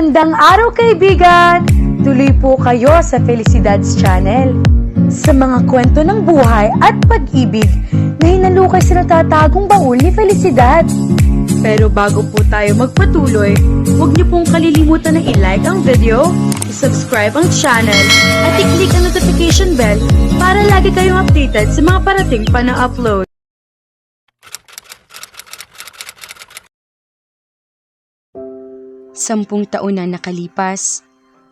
Magandang araw kaibigan! Tuloy po kayo sa Felicidad's Channel. Sa mga kwento ng buhay at pag-ibig na hinalukay sa natatagong baul ni Felicidad. Pero bago po tayo magpatuloy, huwag niyo pong kalilimutan na i-like ang video, i-subscribe ang channel, at i-click ang notification bell para lagi kayong updated sa mga parating pa na upload. Sampung taon na nakalipas.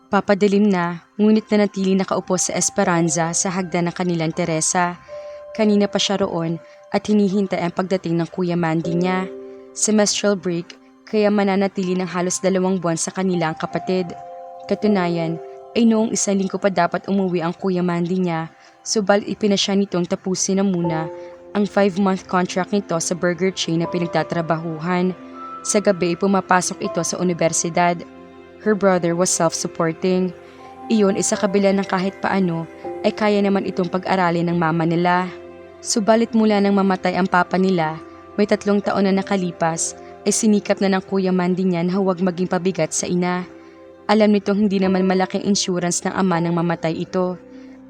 Papadilim na, ngunit nanatili nakaupo sa Esperanza sa hagdan ng kanilang Teresa. Kanina pa siya roon at hinihintay ang pagdating ng Kuya Mandy niya. Semestral break, kaya mananatili ng halos 2 buwan sa kanilang kapatid. Katunayan, ay noong 1 linggo pa dapat umuwi ang Kuya Mandy niya, subalit ipinasya nitong tapusin na muna ang 5-month contract nito sa burger chain na pinagtatrabahuhan. Sa gabi, pumapasok ito sa universidad. Her brother was self-supporting. Iyon sa kabila ng kahit paano ay kaya naman itong pag-aralin ng mama nila. Subalit mula nang mamatay ang papa nila, may 3 taon na nakalipas, ay sinikap na ng Kuya Mandy niya na huwag maging pabigat sa ina. Alam nitong hindi naman malaking insurance ng ama nang mamatay ito,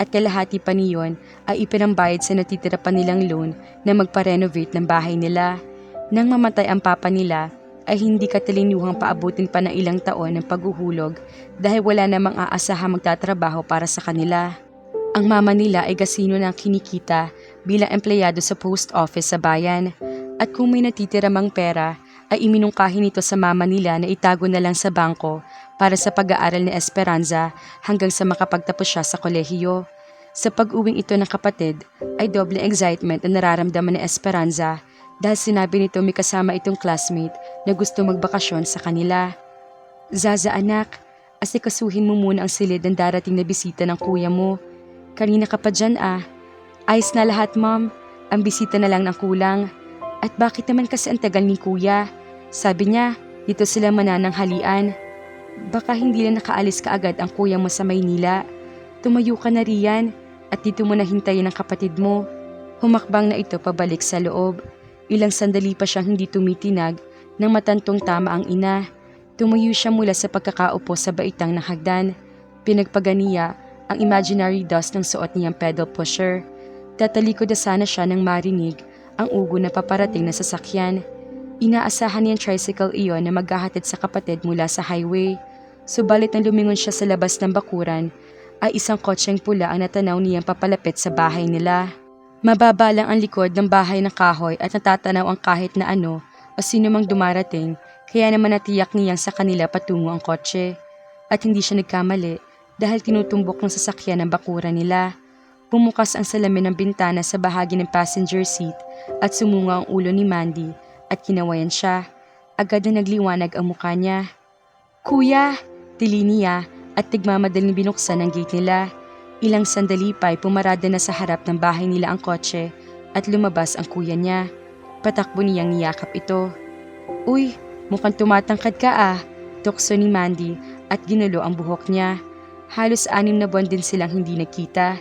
at kalahati pa niyon ay ipinambayad sa natitira pa nilang loan na magpa-renovate ng bahay nila. Nang mamatay ang papa nila, ay hindi katalinuhang paabutin pa ng ilang taon ng paghuhulog dahil wala namang aasahang magtatrabaho para sa kanila. Ang mama nila ay gasino ng kinikita bilang empleyado sa post office sa bayan, at kung may natitira mang pera ay iminungkahi nito sa mama nila na itago na lang sa bangko para sa pag-aaral ni Esperanza hanggang sa makapagtapos siya sa kolehiyo. Sa pag-uwing ito ng kapatid ay doble excitement na nararamdaman ni Esperanza dahil sinabi nito may kasama itong classmate na gusto magbakasyon sa kanila. Zaza anak, asikasuhin mo muna ang silid ng darating na bisita ng kuya mo. Kanina ka pa dyan ah. Ayos na lahat mom, ang bisita na lang ng kulang. At bakit naman kasi ang tagal ni kuya? Sabi niya, dito sila manananghalian. Baka hindi na nakaalis ka agad ang kuya mo sa Maynila. Tumayo ka na riyan at dito mo na hintayin ang kapatid mo. Humakbang na ito pabalik sa loob. Ilang sandali pa siyang hindi tumitinag nang matantong tama ang ina. Tumayo siya mula sa pagkakaupo sa baitang ng hagdan. Pinagpaganiya ang imaginary dust ng suot niyang pedal pusher. Tatalikod na sana siya nang marinig ang ugo na paparating na sasakyan. Inaasahan niyang tricycle iyon na maghahatid sa kapatid mula sa highway. Subalit nang lumingon siya sa labas ng bakuran, ay isang kotseng pula ang natanaw niyang papalapit sa bahay nila. Mababa lang ang likod ng bahay ng kahoy at natatanaw ang kahit na ano o sino mang dumarating, kaya naman natiyak niyang sa kanila patungo ang kotse. At hindi siya nagkamali dahil tinutumbok ng sasakyan ng bakuran nila. Bumukas ang salamin ng bintana sa bahagi ng passenger seat at sumunga ang ulo ni Mandy at kinawayan siya. Agad na nagliwanag ang mukha niya. Kuya! Tili niya at tigmamadaling binuksan ang gate nila. Ilang sandali pa ay pumarada na sa harap ng bahay nila ang kotse at lumabas ang kuya niya. Patakbo niyang niyakap ito. Uy, mukhang tumatangkad ka ah, tukso ni Mandy at ginulo ang buhok niya. Halos 6 na buwan din silang hindi nagkita.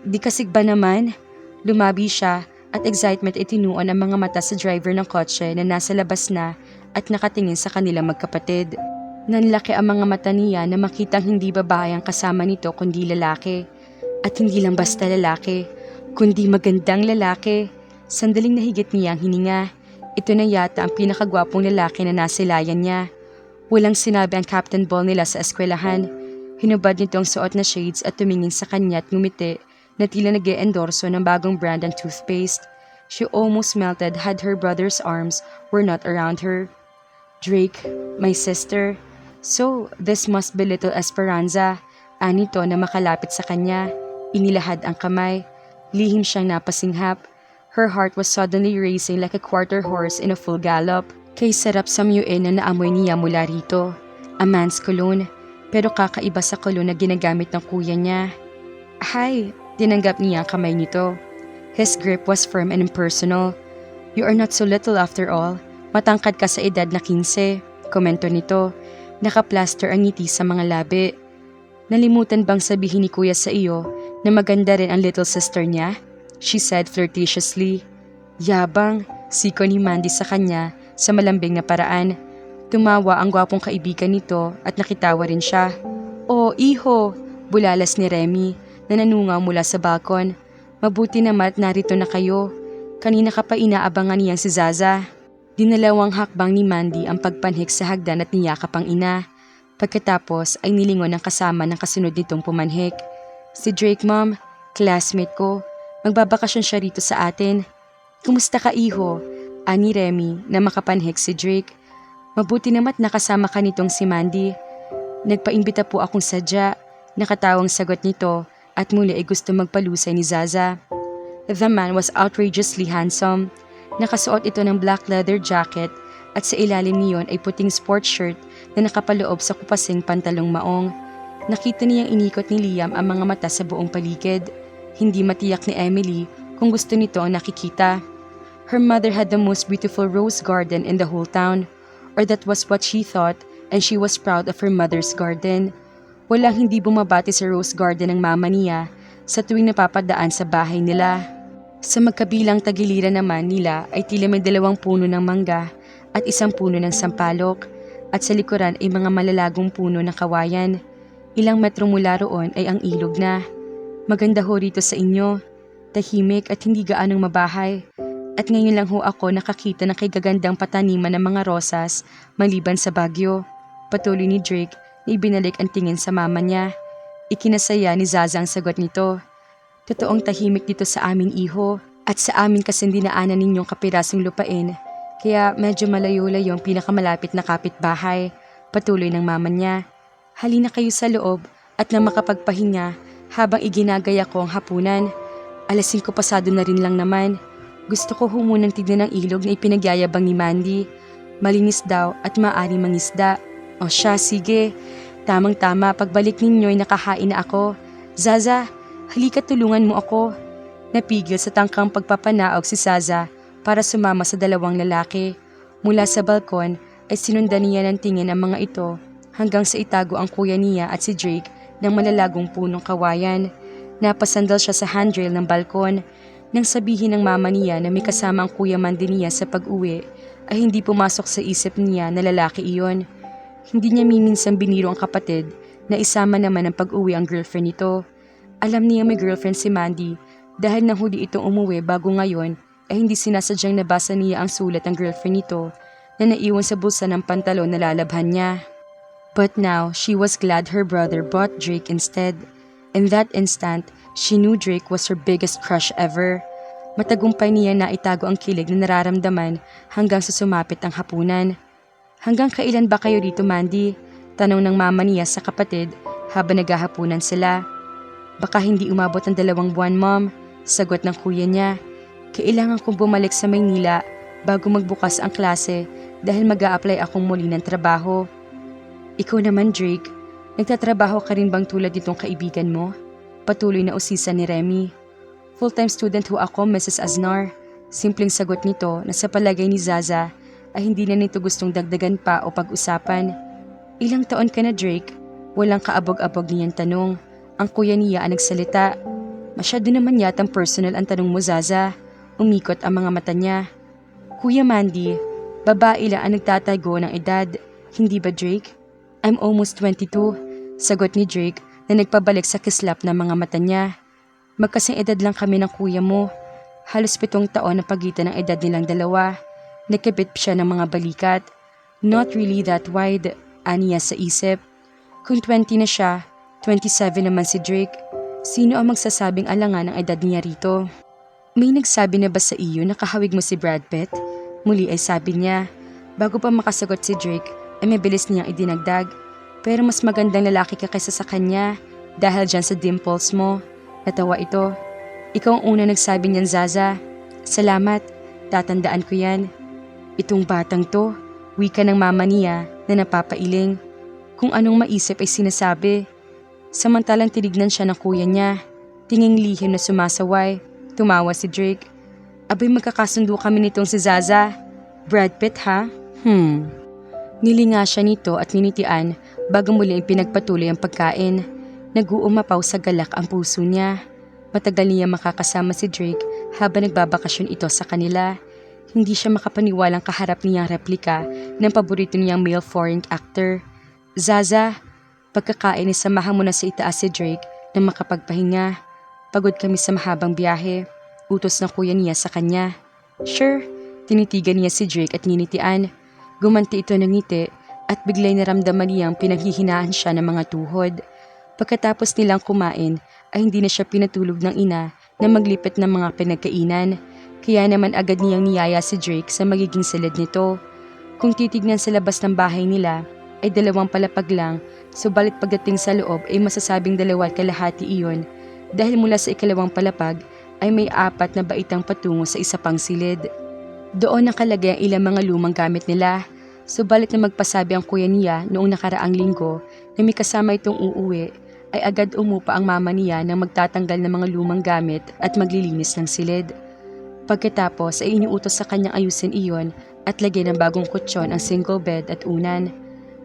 Di kasig ba naman? Lumabi siya at excitement itinuon ang mga mata sa driver ng kotse na nasa labas na at nakatingin sa kanilang magkapatid. Nanlaki ang mga mata niya na makitang hindi babae ang kasama nito kundi lalaki. At hindi lang basta lalaki, kundi magandang lalaki. Sandaling nahigit niya ang hininga. Ito na yata ang pinakagwapong lalaki na nasilayan niya. Walang sinabi ang Captain Ball nila sa eskwelahan. Hinubad nito ang suot na shades at tumingin sa kanya at ngumiti na tila nag-e-endorso ng bagong brand ng toothpaste. She almost melted had her brother's arms were not around her. Drake, my sister. So, this must be little Esperanza. Anito na makalapit sa kanya. Inilahad ang kamay. Lihim siyang napasinghap. Her heart was suddenly racing like a quarter horse in a full gallop. Kay sarap samyuin na naamoy niya mula rito. A man's cologne. Pero kakaiba sa cologne na ginagamit ng kuya niya. Hi, tinanggap niya ang kamay nito. His grip was firm and impersonal. You are not so little after all. Matangkad ka sa edad na 15, komento nito. Nakaplaster ang ngiti sa mga labi. Nalimutan bang sabihin ni kuya sa iyo na maganda rin ang little sister niya? She said flirtatiously. Yabang, siko ni Mandy sa kanya sa malambing na paraan. Tumawa ang gwapong kaibigan nito at nakitawa rin siya. "Oh, iho!" Bulalas ni Remy na nanungaw mula sa balkon. "Mabuti naman at narito na kayo. Kanina ka pa inaabangan niyang si Zaza." Dinalawang hakbang ni Mandy ang pagpanhik sa hagdan at niyakap ang ina. Pagkatapos ay nilingon ng kasama ng kasunod nitong pumanhik. "Si Drake, ma'am, classmate ko. Magbabakasyon siya rito sa atin." "Kumusta ka, iho?" ani Remy na makapanhik si Drake. "Mabuti namat nakasama ka nitong si Mandy. Nagpaimbita po akong sadya." Nakatawang sagot nito at muli ay gusto magpalusay ni Zaza. The man was outrageously handsome. Nakasuot ito ng black leather jacket at sa ilalim niyon ay puting sports shirt na nakapaloob sa kupasing pantalong maong. Nakita niyang inikot ni Liam ang mga mata sa buong paligid. Hindi matiyak ni Emily kung gusto nito ang nakikita. Her mother had the most beautiful rose garden in the whole town, or that was what she thought, and she was proud of her mother's garden. Walang hindi bumabati sa rose garden ng mama niya sa tuwing napapadaan sa bahay nila. Sa magkabilang tagiliran naman nila ay tila may 2 puno ng mangga at 1 puno ng sampalok, at sa likuran ay mga malalagong puno ng kawayan. Ilang metro mula roon ay ang ilog na. "Maganda ho rito sa inyo. Tahimik at hindi gaanong mabahay. At ngayon lang ho ako nakakita ng kagagandang pataniman ng mga rosas maliban sa Bagyo." Patuloy ni Drake na ibinalik ang tingin sa mama niya. Ikinasaya ni Zaza ang sagot nito. "Totoong tahimik dito sa amin, iho, at sa amin kasi dinaanan ninyong kapirasong lupain, kaya medyo malayo-layo ang pinakamalapit na kapitbahay." Patuloy ng mama niya. "Halina kayo sa loob at na makapagpahinga habang iginagaya ko ang hapunan. 5:00 pasado na rin lang naman. Gusto ko humunang tignan ang ilog na ipinagyayabang ni Mandy. Malinis daw at maaari mangisda." "O siya, sige. Tamang-tama, pagbalik ninyo'y nakahain na ako. Zaza, halika tulungan mo ako." Napigil sa tangkang pagpapanaog si Zaza para sumama sa 2 lalaki. Mula sa balkon ay sinundan niya ng tingin ang mga ito hanggang sa itago ang kuya niya at si Drake ng malalagong punong kawayan. Napasandal siya sa handrail ng balkon. Nang sabihin ng mama niya na may kasama ang kuya Mandy niya sa pag-uwi, ay hindi pumasok sa isip niya na lalaki iyon. Hindi niya miminsang biniro ang kapatid na isama naman ang pag-uwi ang girlfriend nito. Alam niya may girlfriend si Mandy dahil nang huli itong umuwi bago ngayon ay hindi sinasadyang nabasa niya ang sulat ng girlfriend nito na naiwan sa bulsa ng pantalon na lalabhan niya. But now, she was glad her brother brought Drake instead. In that instant, she knew Drake was her biggest crush ever. Matagumpay niya na itago ang kilig na nararamdaman hanggang sa sumapit ang hapunan. "Hanggang kailan ba kayo rito, Mandy?" tanong ng mama niya sa kapatid habang naghahapunan sila. "Baka hindi umabot ang 2 buwan, Mom," sagot ng kuya niya. "Kailangan kong bumalik sa Maynila bago magbukas ang klase dahil mag-a-apply akong muli ng trabaho." "Ikaw naman, Drake, nagtatrabaho ka rin bang tulad nitong kaibigan mo?" Patuloy na usisa ni Remy. "Full-time student ho ako, Mrs. Aznar." Simpleng sagot nito na sa palagay ni Zaza ay hindi na nito gustong dagdagan pa o pag-usapan. "Ilang taon ka na, Drake?" Walang kaabog-abog niyang tanong. Ang kuya niya ang nagsalita. "Masyado naman yatang personal ang tanong mo, Zaza." Umikot ang mga mata niya. "Kuya Mandy, babae lang ang nagtatago ng edad. Hindi ba, Drake?" "I'm almost 22, sagot ni Drake na nagpabalik sa kislap ng mga mata niya. "Magkasing edad lang kami ng kuya mo. Halos 7 taon ang pagitan ng edad nilang 2. Nagkabit siya ng mga balikat. "Not really that wide," aniya sa isip. Kung 20 na siya, 27 naman si Drake. Sino ang magsasabing alangan ang edad niya rito? "May nagsabi na ba sa iyo na kahawig mo si Brad Pitt?" Muli ay sabi niya. Bago pa makasagot si Drake ay mabilis niyang idinagdag. "Pero mas magandang lalaki ka kaysa sa kanya dahil dyan sa dimples mo." Natawa ito. "Ikaw ang una nagsabi niyan, Zaza." "Salamat, tatandaan ko yan." Itong batang to, wika ng mama niya na napapailing. Kung anong maisip ay sinasabi. Samantalang tinignan siya ng kuya niya. Tinging lihim na sumasaway. Tumawa si Drake. "Abay, magkakasundo kami nitong si Zaza." "Brad Pitt, ha? Nilinga siya nito at ninitian bago muli pinagpatuloy ang pagkain. Nag-uumapaw sa galak ang puso niya. Matagal niya makakasama si Drake habang nagbabakasyon ito sa kanila. Hindi siya makapaniwalang kaharap niyang replika ng paborito niyang male foreign actor. Zaza, pagkakain samahan mo na sa itaas si Drake na makapagpahinga. Pagod kami sa mahabang biyahe. Utos ng kuya niya sa kanya. Sure, tinitigan niya si Drake at nginitian. Gumanti ito ng ngiti at biglay naramdaman niyang pinaghihinaan siya ng mga tuhod. Pagkatapos nilang kumain ay hindi na siya pinatulog ng ina na maglipit ng mga pinagkainan. Kaya naman agad niyang niyaya si Drake sa magiging silid nito. Kung titignan sa labas ng bahay nila ay 2 palapag lang, subalit pagdating sa loob ay masasabing 2.5 iyon dahil mula sa ikalawang palapag ay may 4 na baitang patungo sa isa pang silid. Doon nakalagay ang ilang mga lumang gamit nila, subalit na magpasabi ang kuya niya noong nakaraang linggo na may kasama itong uuwi ay agad umupa ang mama niya na magtatanggal ng mga lumang gamit at maglilinis ng silid. Pagkatapos ay iniutos sa kanyang ayusin iyon at lagyan ng bagong kutsyon ang single bed at unan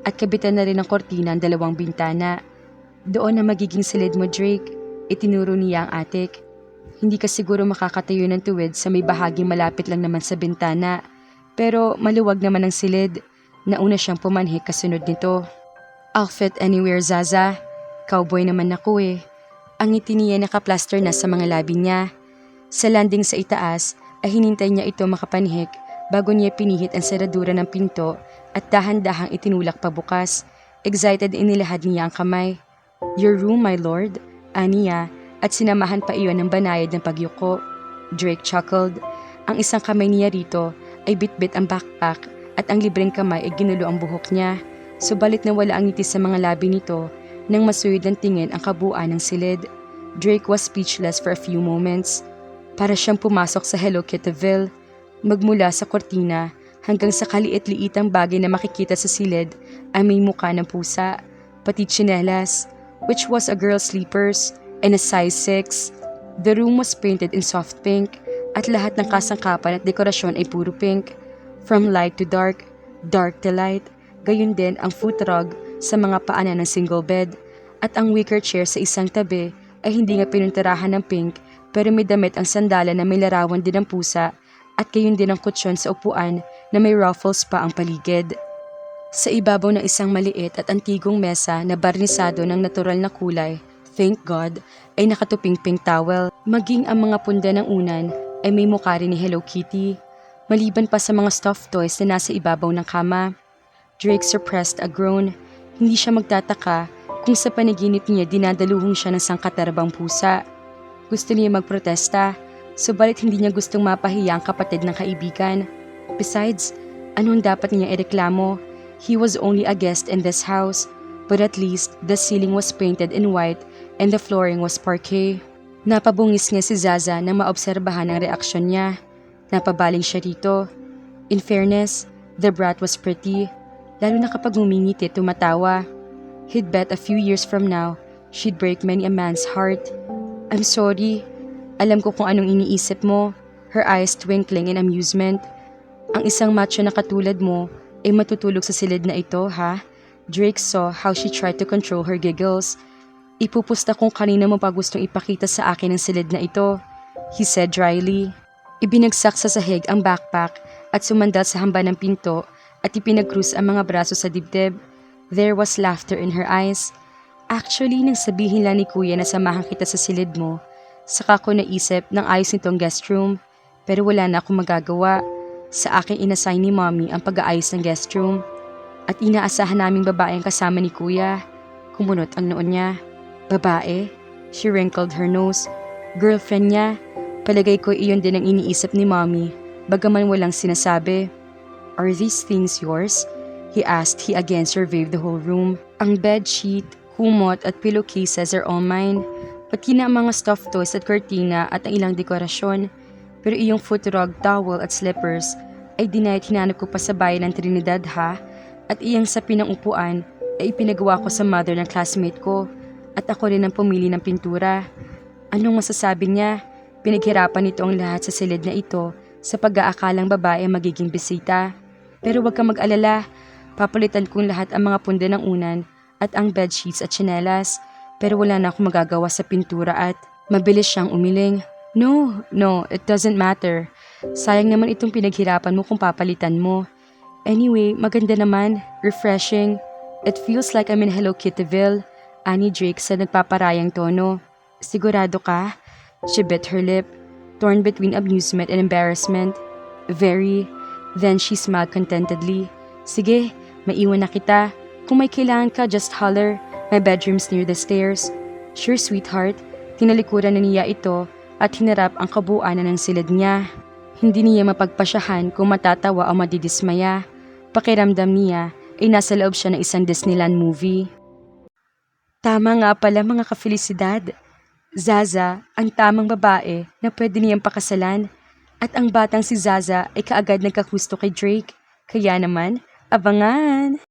at kabitan na rin ng kortina ang 2 bintana. Doon na magiging silid mo, Drake, itinuro niya ang atik. Hindi ka siguro makakatayo ng tuwid sa may bahaging malapit lang naman sa bintana, pero maluwag naman ang silid. Nauna siyang pumanhik kasunod nito. I'll fit anywhere, Zaza. Cowboy naman ako eh. Ang ngiti niya nakaplaster na sa mga labi niya. Sa landing sa itaas ay hinintay niya ito makapanhik bago niya pinihit ang seradura ng pinto at dahan-dahang itinulak pabukas. Excited inilahad niya ang kamay. Your room, my lord, aniya, at sinamahan pa iyon ng banayad ng pagyuko. Drake chuckled. Ang isang kamay niya rito ay bitbit ang backpack at ang libreng kamay ay ginulo ang buhok niya. Subalit na wala ang ngiti sa mga labi nito nang masuyod ng tingin ang kabuuan ng silid. Drake was speechless for a few moments. Para siyang pumasok sa Hello Kittyville. Magmula sa kortina hanggang sa kaliit-liitang bagay na makikita sa silid ay may mukha ng pusa, pati tsinelas, which was a girl's slippers and a size 6. The room was painted in soft pink at lahat ng kasangkapan at dekorasyon ay puro pink. From light to dark, dark to light, gayon din ang foot rug sa mga paanan ng single bed at ang wicker chair sa isang tabi ay hindi nga pinuntirahan ng pink pero may damit ang sandala na may larawan din ng pusa at gayon din ang kutsyon sa upuan na may ruffles pa ang paligid. Sa ibabaw ng isang maliit at antigong mesa na barnisado ng natural na kulay, thank God, ay nakatuping pink towel. Maging ang mga punda ng unan ay may mukha rin ni Hello Kitty, maliban pa sa mga stuffed toys na nasa ibabaw ng kama. Drake suppressed a groan. Hindi siya magtataka kung sa panaginip niya dinadaluhong siya ng sangkatarabang pusa. Gusto niya magprotesta, subalit hindi niya gustong mapahiya ang kapatid ng kaibigan. Besides, anong dapat niya ireklamo? He was only a guest in this house, but at least the ceiling was painted in white and the flooring was parquet. Napabungis nga si Zaza nang maobserbahan ang reaksyon niya. Napabaling siya rito. In fairness, the brat was pretty, lalo na kapag ngumingiti tumatawa. He'd bet a few years from now, she'd break many a man's heart. I'm sorry. Alam ko kung anong iniisip mo. Her eyes twinkling in amusement. Ang isang macho na katulad mo ay matutulog sa silid na ito, ha? Drake saw how she tried to control her giggles. Ipupusta kung kanina mo pa gustong ipakita sa akin ang silid na ito, he said dryly. Ibinagsak sa sahig ang backpack at sumandal sa hamba ng pinto at ipinagkrus ang mga braso sa dibdib. There was laughter in her eyes. Actually, nang sabihin lang ni kuya na samahan kita sa silid mo, saka ko naisip ng ayos nitong guest room, pero wala na akong magagawa. Sa akin inassign ni mommy ang pag-aayos ng guest room at inaasahan naming babae ang kasama ni kuya. Kumunot ang noon niya. Babae? She wrinkled her nose. Girlfriend niya? Palagay ko iyon din ang iniisip ni mommy, bagaman walang sinasabi. Are these things yours? He asked. He again surveyed the whole room. Ang bedsheet, kumot at pillowcases are all mine. Pati na ang mga stuffed toys at kurtina at ang ilang dekorasyon. Pero iyong foot rug, towel at slippers ay dinahit hinanap ko pa sa bayan ng Trinidad, ha? At iyang sapi ng upuan ay ipinagawa ko sa mother ng classmate ko at ako rin ang pumili ng pintura. Anong masasabi niya? Pinaghirapan nito ang lahat sa silid na ito sa pag-aakalang babae ang magiging bisita. Pero huwag kang mag-alala, papalitan kong lahat ang mga punda ng unan at ang bedsheets at tsinelas. Pero wala na akong magagawa sa pintura at mabilis siyang umiling. No, it doesn't matter. Sayang naman itong pinaghirapan mo kung papalitan mo. Anyway, maganda naman, refreshing. It feels like I'm in Hello Kittyville, ani Drake sa nagpaparayang tono. Sigurado ka? She bit her lip, torn between amusement and embarrassment. Very. Then she smiled contentedly. Sige, maiwan na kita. Kung may kailangan ka, just holler. My bedroom's near the stairs. Sure, sweetheart. Tinalikuran na niya ito at hinarap ang kabuuan ng silid niya. Hindi niya mapagpasyahan kung matatawa o madidismaya. Pakiramdam niya ay nasa loob siya ng isang Disneyland movie. Tama nga pala mga kafelisidad. Zaza ang tamang babae na pwede niyang pakasalan. At ang batang si Zaza ay kaagad nagkagusto kay Drake. Kaya naman, abangan!